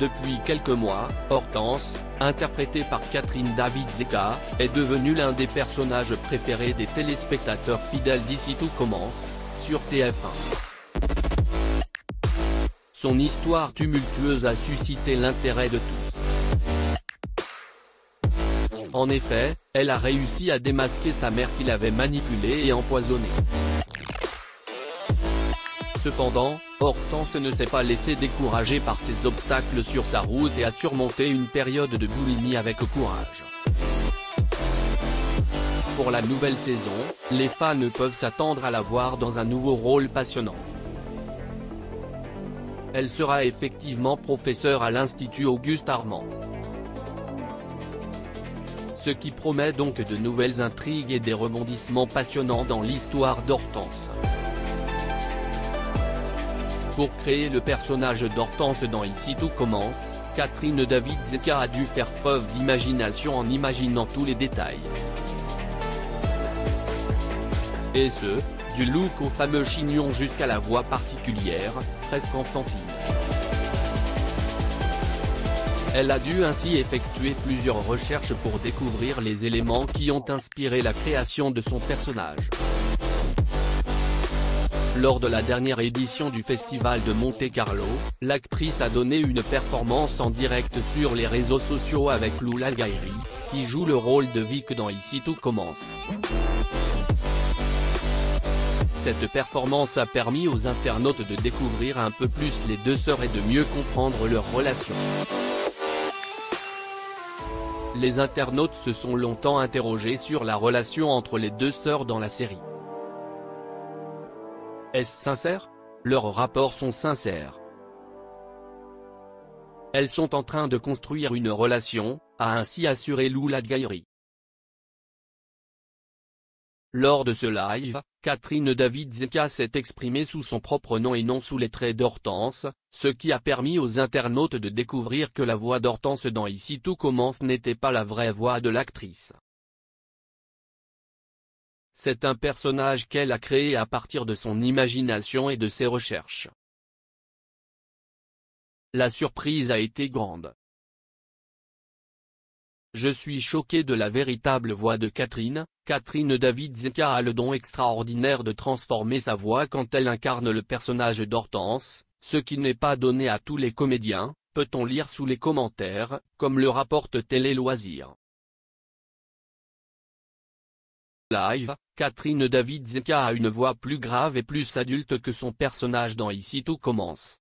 Depuis quelques mois, Hortense, interprétée par Catherine David-Zeka, est devenue l'un des personnages préférés des téléspectateurs fidèles d'Ici Tout Commence, sur TF1. Son histoire tumultueuse a suscité l'intérêt de tous. En effet, elle a réussi à démasquer sa mère qui l'avait manipulée et empoisonnée. Cependant, Hortense ne s'est pas laissée décourager par ces obstacles sur sa route et a surmonté une période de boulimie avec courage. Pour la nouvelle saison, les fans peuvent s'attendre à la voir dans un nouveau rôle passionnant. Elle sera effectivement professeure à l'Institut Auguste Armand. Ce qui promet donc de nouvelles intrigues et des rebondissements passionnants dans l'histoire d'Hortense. Pour créer le personnage d'Hortense dans Ici Tout Commence, Catherine David-Zeka a dû faire preuve d'imagination en imaginant tous les détails. Et ce, du look au fameux chignon jusqu'à la voix particulière, presque enfantine. Elle a dû ainsi effectuer plusieurs recherches pour découvrir les éléments qui ont inspiré la création de son personnage. Lors de la dernière édition du Festival de Monte-Carlo, l'actrice a donné une performance en direct sur les réseaux sociaux avec Lou Algaïri, qui joue le rôle de Vic dans Ici Tout Commence. Cette performance a permis aux internautes de découvrir un peu plus les deux sœurs et de mieux comprendre leur relation. Les internautes se sont longtemps interrogés sur la relation entre les deux sœurs dans la série. Est-ce sincère? Leurs rapports sont sincères. Elles sont en train de construire une relation, a ainsi assuré Lou Algaïri. Lors de ce live, Catherine David-Zeka s'est exprimée sous son propre nom et non sous les traits d'Hortense, ce qui a permis aux internautes de découvrir que la voix d'Hortense dans Ici Tout Commence n'était pas la vraie voix de l'actrice. C'est un personnage qu'elle a créé à partir de son imagination et de ses recherches. La surprise a été grande. Je suis choqué de la véritable voix de Catherine. Catherine David-Zeka a le don extraordinaire de transformer sa voix quand elle incarne le personnage d'Hortense, ce qui n'est pas donné à tous les comédiens, peut-on lire sous les commentaires, comme le rapporte Télé Loisirs. Live, Catherine David-Zeka a une voix plus grave et plus adulte que son personnage dans Ici Tout Commence.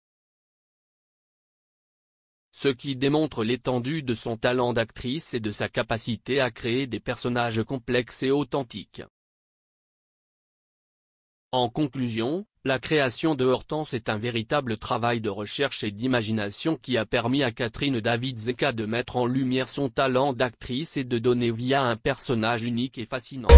Ce qui démontre l'étendue de son talent d'actrice et de sa capacité à créer des personnages complexes et authentiques. En conclusion, la création de Hortense est un véritable travail de recherche et d'imagination qui a permis à Catherine David-Zeka de mettre en lumière son talent d'actrice et de donner vie à un personnage unique et fascinant.